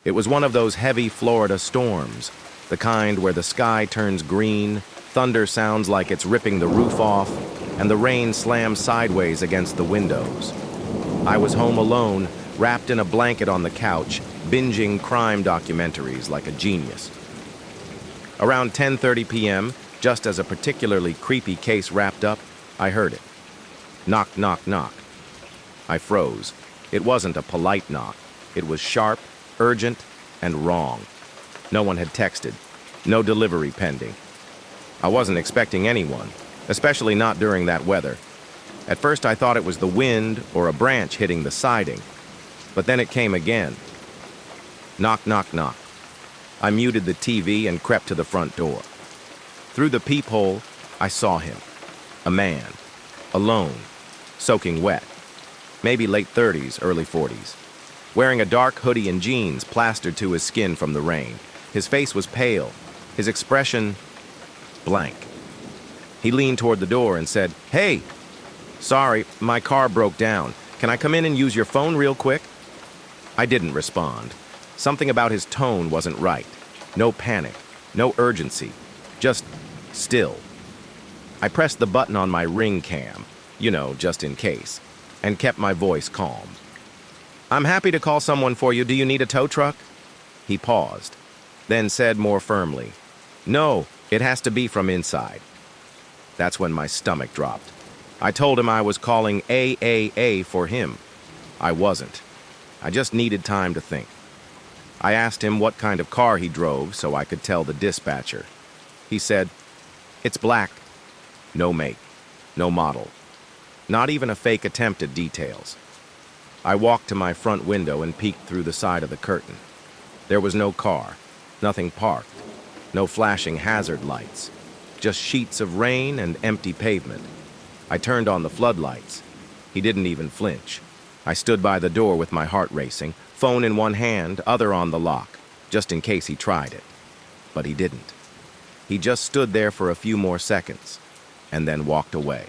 It was one of those heavy Florida storms, the kind where the sky turns green, thunder sounds like it's ripping the roof off, and the rain slams sideways against the windows. I was home alone, wrapped in a blanket on the couch, binging crime documentaries like a genius. Around 10:30 p.m., just as a particularly creepy case wrapped up, I heard it. Knock, knock, knock. I froze. It wasn't a polite knock. It was sharp, urgent, and wrong. No one had texted. No delivery pending. I wasn't expecting anyone, especially not during that weather. At first I thought it was the wind or a branch hitting the siding, but then it came again. Knock, knock, knock. I muted the TV and crept to the front door. Through the peephole, I saw him. A man. Alone. Soaking wet. Maybe late 30s, early 40s. Wearing a dark hoodie and jeans plastered to his skin from the rain. His face was pale. His expression, blank. He leaned toward the door and said, "Hey! Sorry, my car broke down. Can I come in and use your phone real quick?" I didn't respond. Something about his tone wasn't right. No panic, no urgency, just still. I pressed the button on my ring cam, just in case, and kept my voice calm. "I'm happy to call someone for you. Do you need a tow truck?" He paused, then said more firmly, "No, it has to be from inside." That's when my stomach dropped. I told him I was calling AAA for him. I wasn't. I just needed time to think. I asked him what kind of car he drove so I could tell the dispatcher. He said, "It's black." No make, no model. Not even a fake attempt at details. I walked to my front window and peeked through the side of the curtain. There was no car, nothing parked, no flashing hazard lights, just sheets of rain and empty pavement. I turned on the floodlights. He didn't even flinch. I stood by the door with my heart racing, phone in one hand, other on the lock, just in case he tried it. But he didn't. He just stood there for a few more seconds, and then walked away.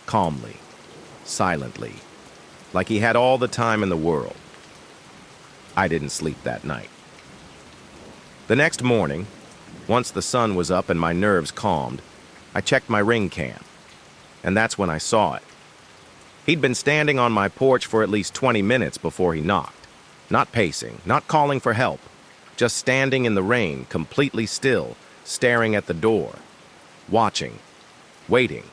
Calmly, silently, like he had all the time in the world. I didn't sleep that night. The next morning, once the sun was up and my nerves calmed, I checked my ring cam, and that's when I saw it. He'd been standing on my porch for at least 20 minutes before he knocked. Not pacing, not calling for help, just standing in the rain, completely still, staring at the door, watching, waiting.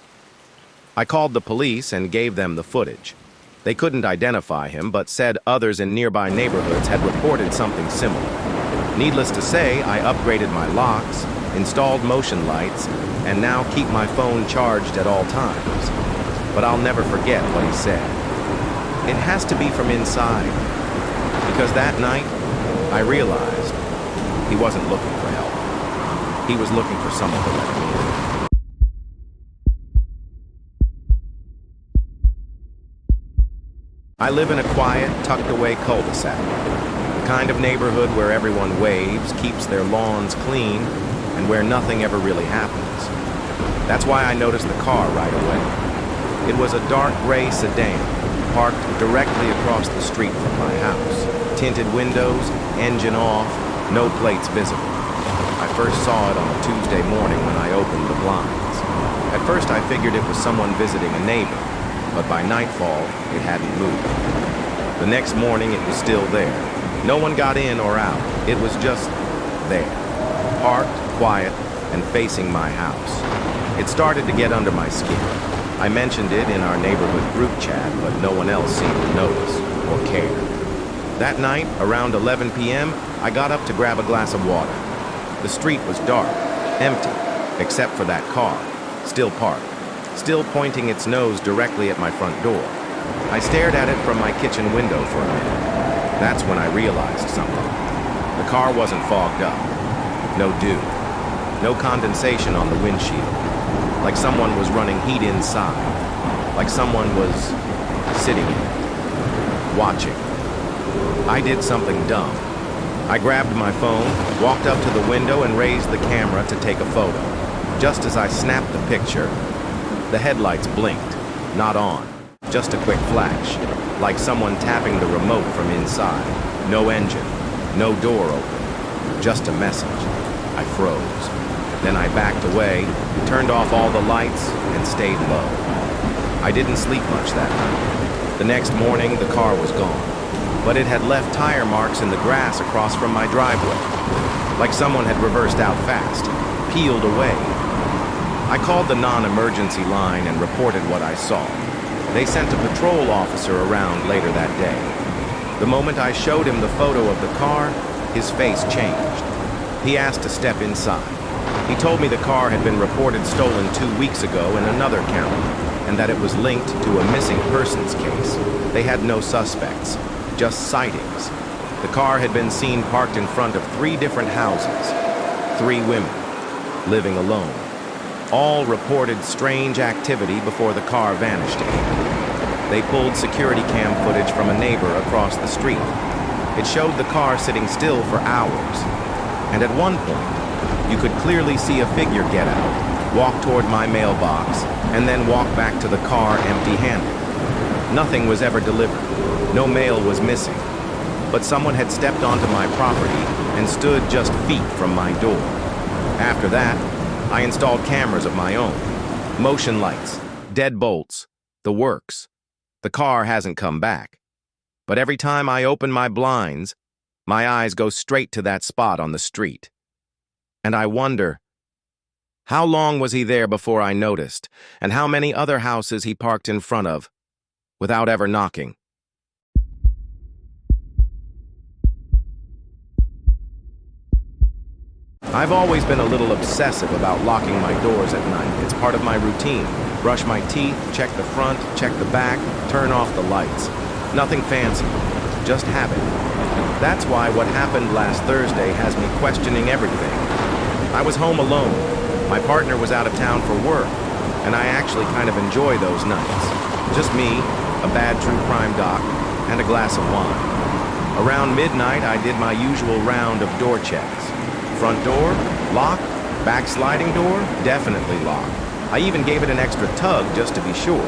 I called the police and gave them the footage. They couldn't identify him, but said others in nearby neighborhoods had reported something similar. Needless to say, I upgraded my locks, installed motion lights, and now keep my phone charged at all times. But I'll never forget what he said. It has to be from inside. Because that night, I realized he wasn't looking for help. He was looking for someone to let him in. I live in a quiet, tucked-away cul-de-sac. The kind of neighborhood where everyone waves, keeps their lawns clean, and where nothing ever really happens. That's why I noticed the car right away. It was a dark gray sedan, parked directly across the street from my house. Tinted windows, engine off, no plates visible. I first saw it on a Tuesday morning when I opened the blinds. At first I figured it was someone visiting a neighbor, but by nightfall, it hadn't moved. The next morning, it was still there. No one got in or out. It was just there, parked, quiet, and facing my house. It started to get under my skin. I mentioned it in our neighborhood group chat, but no one else seemed to notice or care. That night, around 11 p.m., I got up to grab a glass of water. The street was dark, empty, except for that car, still parked, still pointing its nose directly at my front door. I stared at it from my kitchen window for a minute. That's when I realized something. The car wasn't fogged up. No dew. No condensation on the windshield. Like someone was running heat inside. Like someone was sitting in it, watching. I did something dumb. I grabbed my phone, walked up to the window, and raised the camera to take a photo. Just as I snapped the picture, the headlights blinked, not on, just a quick flash, like someone tapping the remote from inside. No engine, No door open, just a message. I froze. Then I backed away, turned off all the lights, and stayed low. I didn't sleep much that night. The next morning, the car was gone, but it had left tire marks in the grass across from my driveway, like someone had reversed out fast, peeled away. I called the non-emergency line and reported what I saw. They sent a patrol officer around later that day. The moment I showed him the photo of the car, his face changed. He asked to step inside. He told me the car had been reported stolen 2 weeks ago in another county, and that it was linked to a missing persons case. They had no suspects, just sightings. The car had been seen parked in front of 3 different houses. 3 women, living alone. All reported strange activity before the car vanished again. They pulled security cam footage from a neighbor across the street. It showed the car sitting still for hours. And at one point, you could clearly see a figure get out, walk toward my mailbox, and then walk back to the car empty-handed. Nothing was ever delivered. No mail was missing. But someone had stepped onto my property and stood just feet from my door. After that, I installed cameras of my own. Motion lights, deadbolts, the works. The car hasn't come back. But every time I open my blinds, my eyes go straight to that spot on the street. And I wonder, how long was he there before I noticed, and how many other houses he parked in front of, without ever knocking? I've always been a little obsessive about locking my doors at night. It's part of my routine. Brush my teeth, check the front, check the back, turn off the lights. Nothing fancy, just habit. That's why what happened last Thursday has me questioning everything. I was home alone. My partner was out of town for work, and I actually kind of enjoy those nights. Just me, a bad true crime doc, and a glass of wine. Around midnight, I did my usual round of door checks. Front door, locked. Back sliding door, definitely locked. I even gave it an extra tug just to be sure.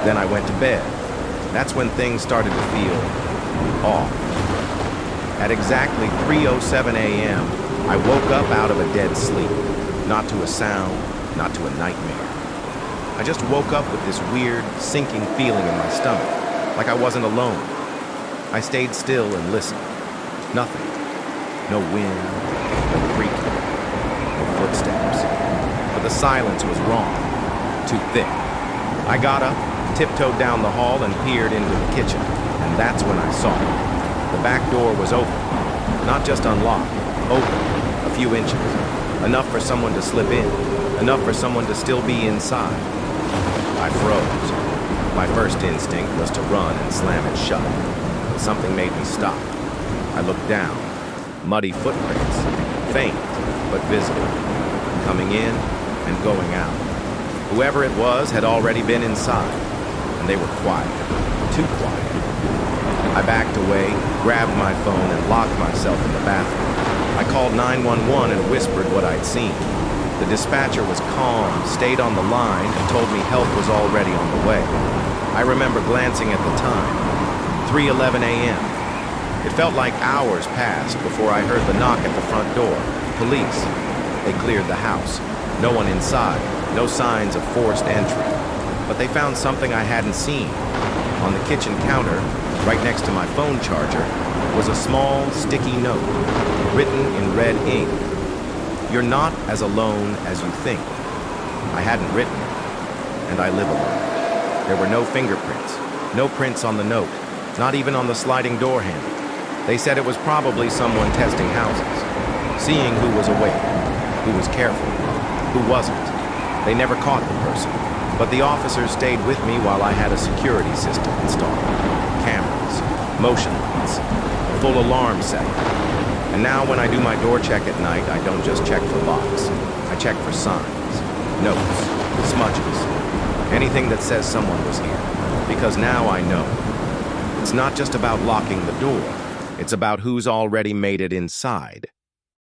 Then I went to bed. That's when things started to feel off. At exactly 3:07 a.m., I woke up out of a dead sleep. Not to a sound, not to a nightmare. I just woke up with this weird, sinking feeling in my stomach, like I wasn't alone. I stayed still and listened. Nothing. No wind, no creaking, no footsteps. But the silence was wrong, too thick. I got up, tiptoed down the hall, and peered into the kitchen, and that's when I saw it. The back door was open, not just unlocked, open, a few inches. Enough for someone to slip in, enough for someone to still be inside. I froze. My first instinct was to run and slam it shut, but something made me stop. I looked down. Muddy footprints, faint but visible, coming in and going out. Whoever it was had already been inside, and they were quiet, too quiet. I backed away, grabbed my phone, and locked myself in the bathroom. I called 911 and whispered what I'd seen. The dispatcher was calm, stayed on the line, and told me help was already on the way. I remember glancing at the time, 3:11 a.m. It felt like hours passed before I heard the knock at the front door. Police. They cleared the house. No one inside, no signs of forced entry. But they found something I hadn't seen. On the kitchen counter, right next to my phone charger, was a small, sticky note, written in red ink. You're not as alone as you think. I hadn't written it, and I live alone. There were no fingerprints, no prints on the note, not even on the sliding door handle. They said it was probably someone testing houses, seeing who was awake, who was careful, who wasn't. They never caught the person, but the officers stayed with me while I had a security system installed. Cameras, motion lights, a full alarm setting. And now when I do my door check at night, I don't just check for locks. I check for signs, notes, smudges, anything that says someone was here. Because now I know. It's not just about locking the door. It's about who's already made it inside.